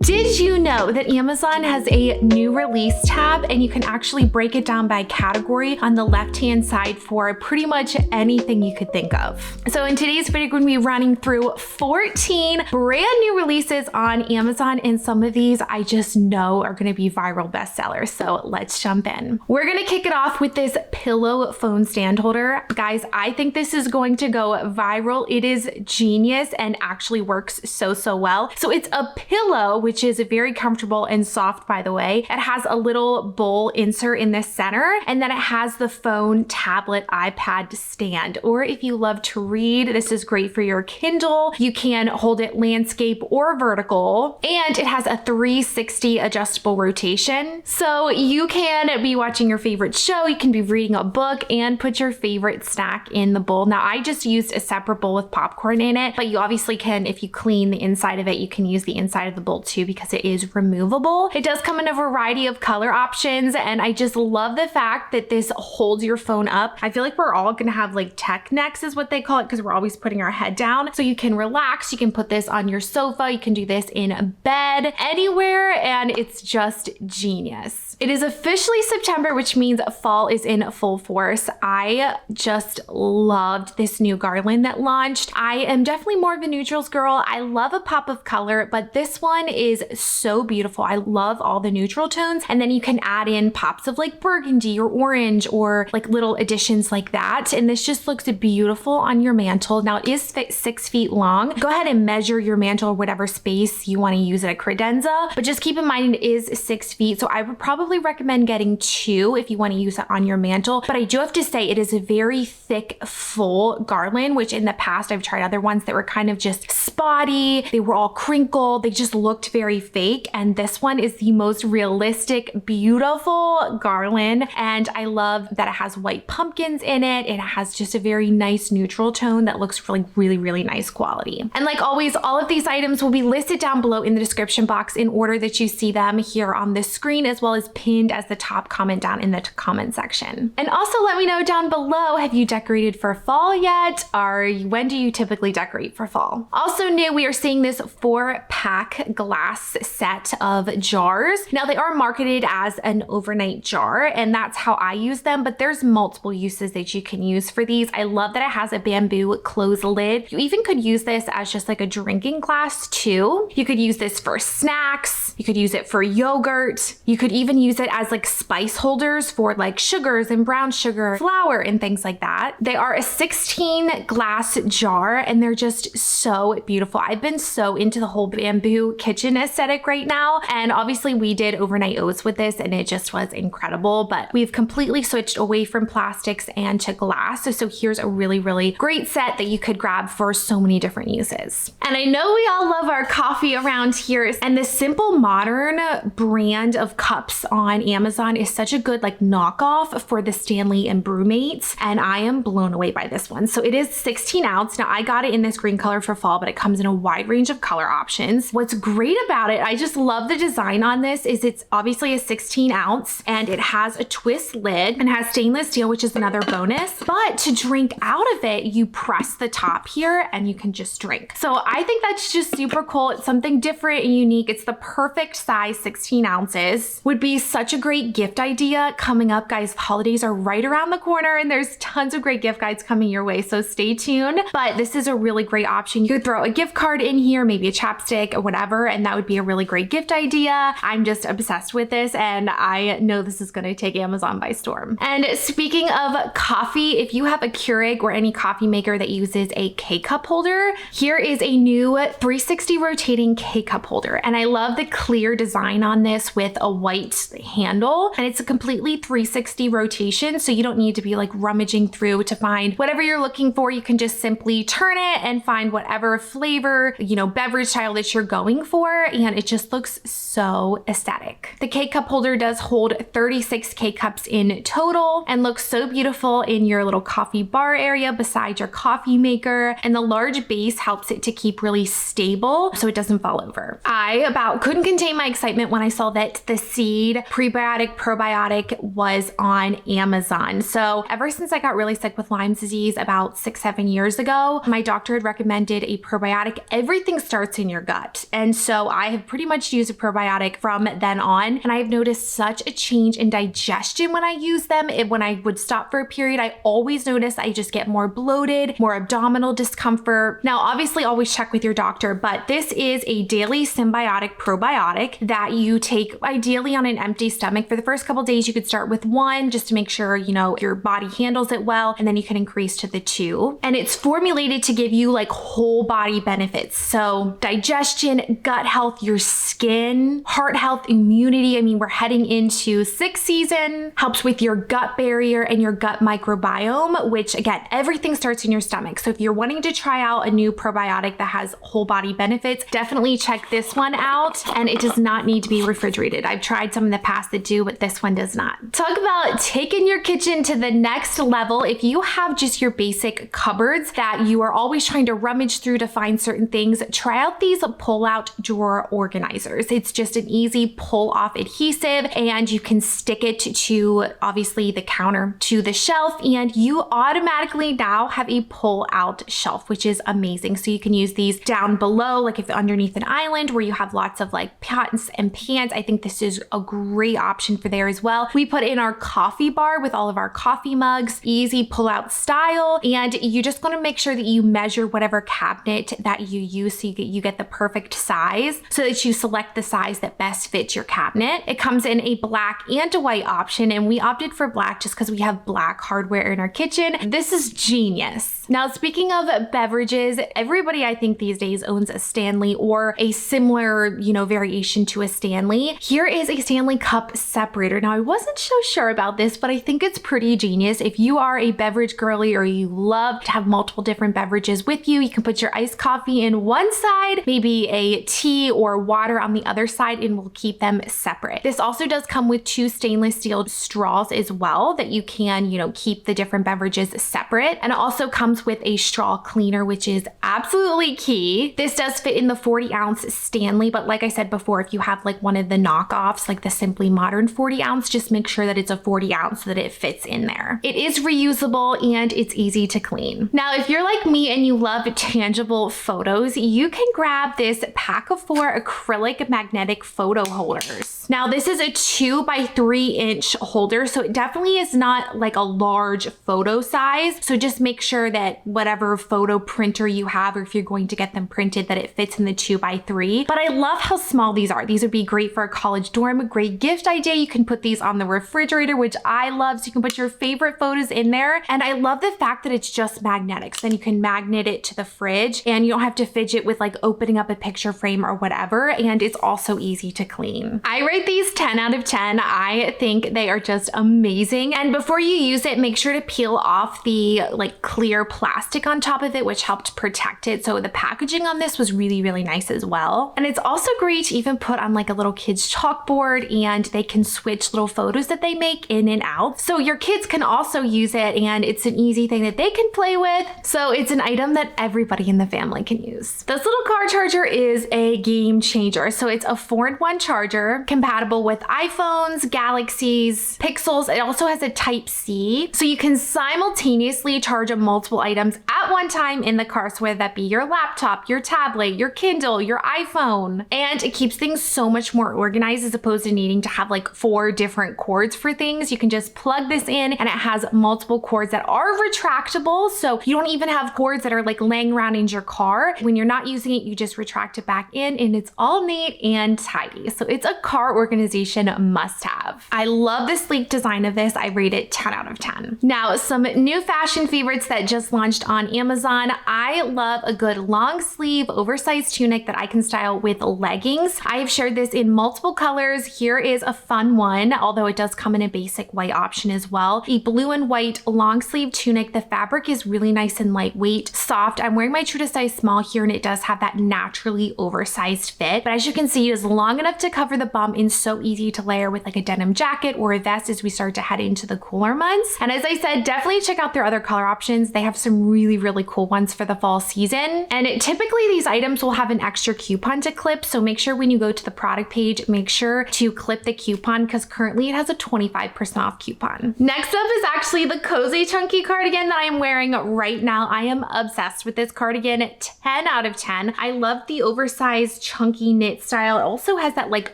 Did you know that Amazon has a new release tab and you can actually break it down by category on the left-hand side for pretty much anything you could think of? So in today's video, we're going to be running through 14 brand new releases on Amazon, and some of these I just know are going to be viral bestsellers. So let's jump in. We're going to kick it off with this pillow phone stand holder. Guys, I think this is going to go viral. It is genius and actually works so well. So it's a pillow, which is very comfortable and soft, by the way. It has a little bowl insert in the center, and then it has the phone, tablet, iPad stand. Or if you love to read, this is great for your Kindle. You can hold it landscape or vertical, and it has a 360 adjustable rotation. So you can be watching your favorite show, you can be reading a book, and put your favorite snack in the bowl. Now, I just used a separate bowl with popcorn in it, but you obviously can, if you clean the inside of it, you can use the inside of the bowl too, because it is removable. It does come in a variety of color options, and I just love the fact that this holds your phone up. I feel like we're all gonna have like tech necks is what they call it, because we're always putting our head down. So you can relax, you can put this on your sofa, you can do this in bed, anywhere, and it's just genius. It is officially September, which means fall is in full force. I just loved this new garland that launched. I am definitely more of a neutrals girl. I love a pop of color, but this one is so beautiful. I love all the neutral tones, and then you can add in pops of like burgundy or orange or like little additions like that. And this just looks beautiful on your mantle. Now, it is 6 feet long. Go ahead and measure your mantle or whatever space you want to use at a credenza, but just keep in mind it is 6 feet. So I would probably recommend getting 2 if you want to use it on your mantle. But I do have to say it is a very thick, full garland, which in the past I've tried other ones that were kind of just spotty. They were all crinkled. They just looked very fake. And this one is the most realistic, beautiful garland. And I love that it has white pumpkins in it. It has just a very nice neutral tone that looks really nice quality. And like always, all of these items will be listed down below in the description box in order that you see them here on the screen, as well as pinned as the top comment down in the comment section. And also let me know down below, have you decorated for fall yet? When do you typically decorate for fall? Also new, we are seeing this 4-pack glass set of jars. Now, they are marketed as an overnight jar, and that's how I use them, but there's multiple uses that you can use for these. I love that it has a bamboo closed lid. You even could use this as just like a drinking glass too. You could use this for snacks. You could use it for yogurt. You could even use it as like spice holders for like sugars and brown sugar, flour, and things like that. They are a 16 glass jar, and they're just so beautiful. I've been so into the whole bamboo kitchen aesthetic right now, and obviously we did overnight oats with this and it just was incredible, but we've completely switched away from plastics and to glass. So here's a really great set that you could grab for so many different uses. And I know we all love our coffee around here, and this Simple Modern brand of cups on Amazon is such a good like knockoff for the Stanley and Brewmates, and I am blown away by this one. So it is 16 ounce. Now, I got it in this green color for fall, but it comes in a wide range of color options. What's great about it, I just love the design on this, is it's obviously a 16 ounce and it has a twist lid and has stainless steel, which is another bonus. But to drink out of it, you press the top here and you can just drink. So I think that's just super cool. It's something different and unique. It's the perfect size, 16 ounces. Would be such a great gift idea coming up, guys. The holidays are right around the corner and there's tons of great gift guides coming your way, so stay tuned. But this is a really great option. You could throw a gift card in here, maybe a chapstick or whatever, and that would be a really great gift idea. I'm just obsessed with this, and I know this is going to take Amazon by storm. And speaking of coffee, if you have a Keurig or any coffee maker that uses a K-cup holder, here is a new 360 rotating K-cup holder. And I love the clear design on this with a white handle, and it's a completely 360 rotation, so you don't need to be like rummaging through to find whatever you're looking for. You can just simply turn it and find whatever flavor, beverage style that you're going for, and it just looks so aesthetic. The K-cup holder does hold 36 K-cups in total and looks so beautiful in your little coffee bar area beside your coffee maker, and the large base helps it to keep really stable so it doesn't fall over. I about couldn't contain my excitement when I saw that the Seed prebiotic probiotic was on Amazon. So ever since I got really sick with Lyme disease about 6-7 years ago, my doctor had recommended a probiotic. Everything starts in your gut. And so So I have pretty much used a probiotic from then on, and I've noticed such a change in digestion when I use them. When I would stop for a period, I always notice I just get more bloated, more abdominal discomfort. Now, obviously always check with your doctor, but this is a daily symbiotic probiotic that you take ideally on an empty stomach. For the first couple days, you could start with one just to make sure, you know, your body handles it well, and then you can increase to the 2. And it's formulated to give you like whole body benefits. So digestion, gut health, your skin, heart health, immunity. I mean, we're heading into 6th season, helps with your gut barrier and your gut microbiome, which again, everything starts in your stomach. So if you're wanting to try out a new probiotic that has whole body benefits, definitely check this one out. And it does not need to be refrigerated. I've tried some in the past that do, but this one does not. Talk about taking your kitchen to the next level. If you have just your basic cupboards that you are always trying to rummage through to find certain things, try out these pull-out drawer organizers. It's just an easy pull-off adhesive, and you can stick it to obviously the counter to the shelf, and you automatically now have a pull-out shelf, which is amazing. So you can use these down below, like if underneath an island where you have lots of like pots and pans. I think this is a great option for there as well. We put in our coffee bar with all of our coffee mugs, easy pull-out style, and you just want to make sure that you measure whatever cabinet that you use so you get the perfect size, so that you select the size that best fits your cabinet. It comes in a black and a white option, and we opted for black just because we have black hardware in our kitchen. This is genius. Now, speaking of beverages, everybody I think these days owns a Stanley or a similar, you know, variation to a Stanley. Here is a Stanley cup separator. Now, I wasn't so sure about this, but I think it's pretty genius. If you are a beverage girly or you love to have multiple different beverages with you, you can put your iced coffee in one side, maybe a tea or water on the other side, and we'll keep them separate. This also does come with 2 stainless steel straws as well that you can, you know, keep the different beverages separate. And it also comes with a straw cleaner, which is absolutely key. This does fit in the 40-ounce Stanley, but like I said before, if you have like one of the knockoffs, like the Simply Modern 40-ounce, just make sure that it's a 40-ounce so that it fits in there. It is reusable and it's easy to clean. Now, if you're like me and you love tangible photos, you can grab this pack of 4 acrylic magnetic photo holders. Now, this is a 2 by 3 inch holder, so it definitely is not like a large photo size. So just make sure that whatever photo printer you have, or if you're going to get them printed, that it fits in the 2 by 3. But I love how small these are. These would be great for a college dorm, a great gift idea. You can put these on the refrigerator, which I love. So you can put your favorite photos in there. And I love the fact that it's just magnetic. So then you can magnet it to the fridge and you don't have to fidget with like opening up a picture frame or whatever. And it's also easy to clean. I rate these 10 out of 10. I think they are just amazing. And before you use it, make sure to peel off the like clear plastic on top of it, which helped protect it. So the packaging on this was really, really nice as well. And it's also great to even put on like a little kid's chalkboard, and they can switch little photos that they make in and out. So your kids can also use it, and it's an easy thing that they can play with. So it's an item that everybody in the family can use. This little car charger is a game changer. So it's a 4-in-1 charger compatible with iPhones, Galaxies, Pixels. It also has a Type-C. So you can simultaneously charge multiple items at one time in the car. So whether that be your laptop, your tablet, your Kindle, your iPhone, and it keeps things so much more organized as opposed to needing to have like 4 different cords for things. You can just plug this in, and it has multiple cords that are retractable. So you don't even have cords that are like laying around in your car. When you're not using it, you just retract it back in, and it's all neat and tidy. So it's a car organization must have. I love the sleek design of this. I rate it 10 out of 10. Now, some new fashion favorites that just launched on Amazon. I love a good long sleeve oversized tunic that I can style with leggings. I have shared this in multiple colors. Here is a fun one, although it does come in a basic white option as well. A blue and white long sleeve tunic. The fabric is really nice and lightweight, soft. I'm wearing my true to size small here, and it does have that naturally oversized fit. But as you can see, it is long enough to cover the bum in jeans, so easy to layer with like a denim jacket or a vest as we start to head into the cooler months. And as I said, definitely check out their other color options. They have some really cool ones for the fall season. And typically these items will have an extra coupon to clip. So make sure when you go to the product page, make sure to clip the coupon because currently it has a 25% off coupon. Next up is actually the cozy chunky cardigan that I'm wearing right now. I am obsessed with this cardigan, 10 out of 10. I love the oversized chunky knit style. It also has that like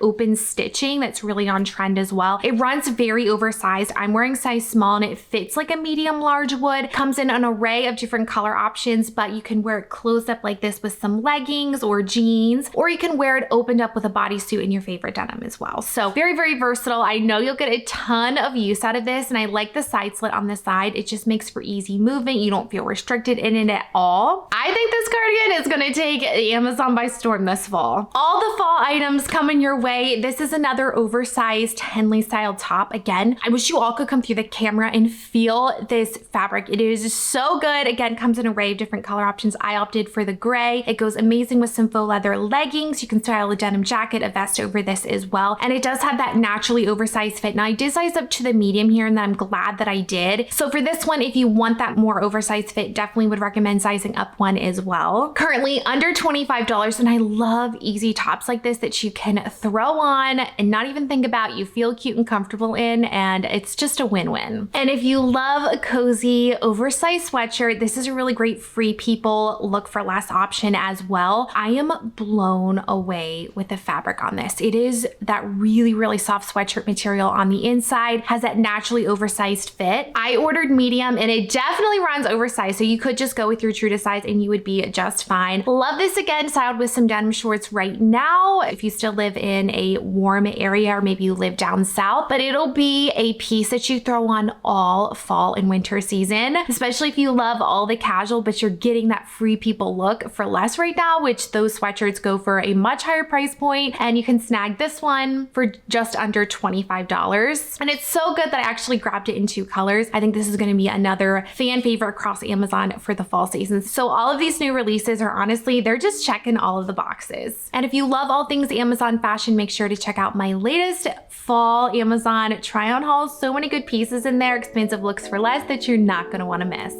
open stitching that's really on trend as well. It runs very oversized. I'm wearing size small and it fits like a medium large would. Comes in an array of different color options, but you can wear it closed up like this with some leggings or jeans, or you can wear it opened up with a bodysuit in your favorite denim as well. So very versatile. I know you'll get a ton of use out of this, and I like the side slit on the side. It just makes for easy movement. You don't feel restricted in it at all. I think this cardigan is gonna take Amazon by storm this fall. All the fall items coming your way. This is another oversized Henley style top. Again, I wish you all could come through the camera and feel this fabric. It is so good. Again, comes in an array of different color options. I opted for the gray. It goes amazing with some faux leather leggings. You can style a denim jacket, a vest over this as well. And it does have that naturally oversized fit. Now I did size up to the medium here, and I'm glad that I did. So for this one, if you want that more oversized fit, definitely would recommend sizing up one as well. Currently under $25, and I love easy tops like this that you can throw on and not even think about. You feel cute and comfortable in, and it's just a win-win. And if you love a cozy oversized sweatshirt, this is a really great free people look for less option as well. I am blown away with the fabric on this. It is that really soft sweatshirt material on the inside, has that naturally oversized fit. I ordered medium and it definitely runs oversized, so you could just go with your true to size and you would be just fine. Love this again, styled with some denim shorts right now if you still live in a warm area or maybe you live down south, but it'll be a piece that you throw on all fall and winter season, especially if you love all the casual, but you're getting that free people look for less right now, which those sweatshirts go for a much higher price point, and you can snag this one for just under $25. And it's so good that I actually grabbed it in 2 colors. I think this is gonna be another fan favorite across Amazon for the fall season. So all of these new releases are honestly, they're just checking all of the boxes. And if you love all things Amazon fashion, make sure to check out my latest fall Amazon try on haul. So many good pieces in there, expensive looks for less that you're not gonna wanna miss.